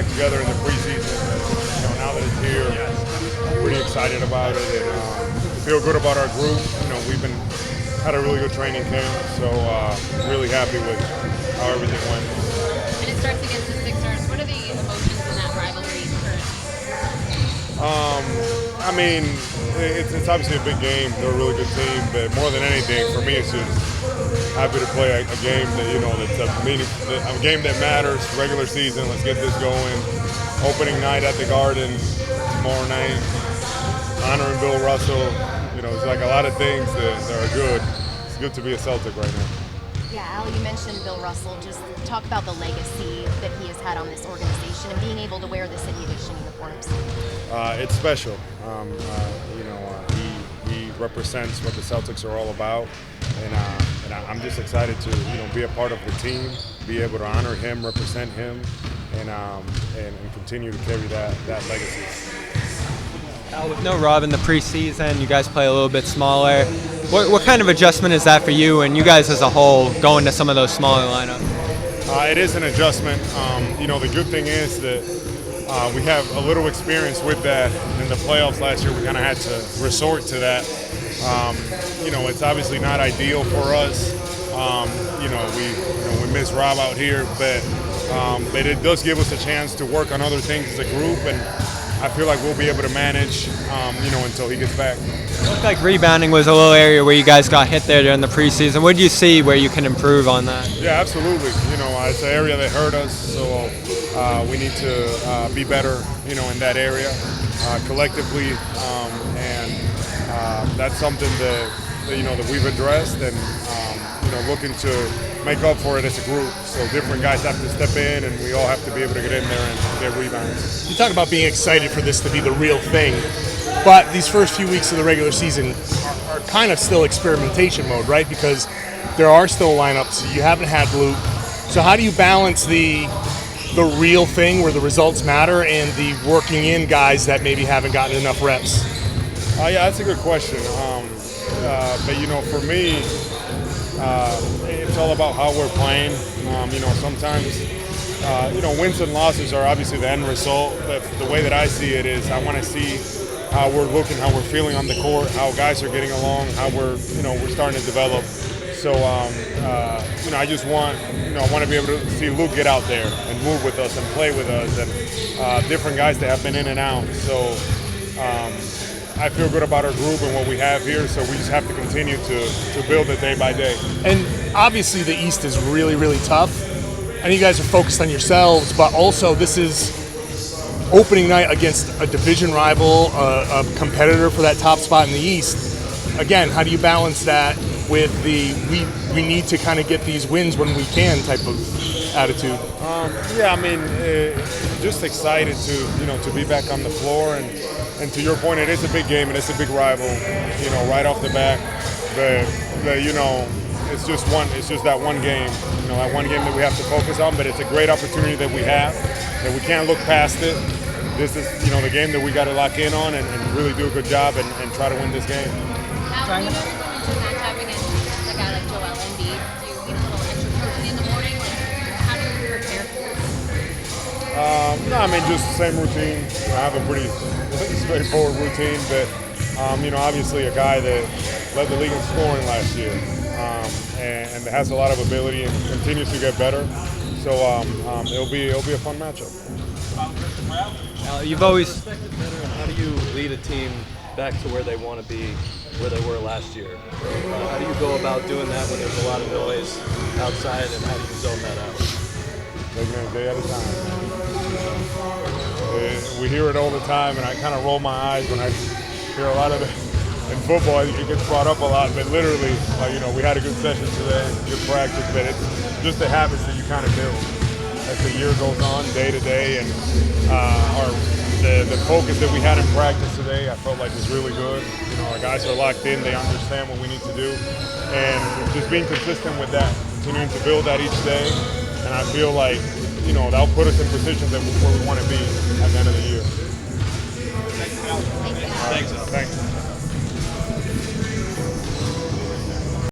back together in the preseason. Now that it's here, I'm pretty excited about it and feel good about our group. We've had a really good training camp, so really happy with how everything went. And it starts against the Sixers. What are the emotions in that rivalry currently? It's obviously a big game. They're a really good team, but more than anything, for me, it's just happy to play a game that's a game that matters. Regular season, let's get this going. Opening night at the Garden tomorrow night. Honoring Bill Russell. It's like a lot of things that are good. It's good to be a Celtic right now. Yeah, Al, you mentioned Bill Russell. Just talk about the legacy that he has had on this organization and being able to wear the City Edition uniforms. It's special. He represents what the Celtics are all about, and I'm just excited to be a part of the team, be able to honor him, represent him, and continue to carry that legacy. With no Rob in the preseason, you guys play a little bit smaller. What kind of adjustment is that for you and you guys as a whole going to some of those smaller lineups? It is an adjustment. The good thing is that we have a little experience with that. In the playoffs last year, we kind of had to resort to that. It's obviously not ideal for us. We miss Rob out here, but it does give us a chance to work on other things as a group, and I feel like we'll be able to manage, until he gets back. It looked like rebounding was a little area where you guys got hit there during the preseason. What do you see where you can improve on that? Yeah, absolutely. It's an area that hurt us, so we need to be better, in that area collectively, and that's something that we've addressed and looking to make up for it as a group. So different guys have to step in, and we all have to be able to get in there and get rebounds. You talk about being excited for this to be the real thing, but these first few weeks of the regular season are kind of still experimentation mode, right? Because there are still lineups. You haven't had Luke. So how do you balance the real thing where the results matter and the working in guys that maybe haven't gotten enough reps? Yeah, that's a good question. But for me, it's all about how we're playing. Sometimes, wins and losses are obviously the end result. But the way that I see it is I want to see how we're looking, how we're feeling on the court, how guys are getting along, how we're starting to develop. So, I just want, I want to be able to see Luke get out there and move with us and play with us, and different guys that have been in and out. So, I feel good about our group and what we have here, so we just have to continue to build it day by day. And obviously the East is really, really tough. I know you guys are focused on yourselves, but also this is opening night against a division rival, a competitor for that top spot in the East. Again, how do you balance that with the we need to kind of get these wins when we can type of attitude? Just excited to be back on the floor, and to your point, it is a big game and it's a big rival, right off the bat. But it's just that one game, that one game that we have to focus on. But it's a great opportunity that we have, that we can't look past it. This is the game that we got to lock in on and really do a good job and try to win this game. Al, going into a matchup against a guy like Joel Embiid, do you get a little extra protein in the morning? How do you prepare for it? Just the same routine. I have a pretty straightforward routine, but obviously a guy that led the league in scoring last year, and has a lot of ability and continues to get better. So it'll be a fun matchup. You've always How do you lead a team back to where they want to be, where they were last year? How do you go about doing that when there's a lot of noise outside, and how do you zone that out? Taking it a day at a time. We hear it all the time, and I kind of roll my eyes when I hear a lot of it. In football, I think it gets brought up a lot, but literally, we had a good session today, good practice, but it's just the habits that you kind of build as the year goes on, day to day, and the focus that we had in practice today, I felt like was really good. Our guys are locked in, they understand what we need to do, and just being consistent with that, continuing to build that each day, and I feel like, that'll put us in positions where we want to be at the end of the year. Thanks. Thanks.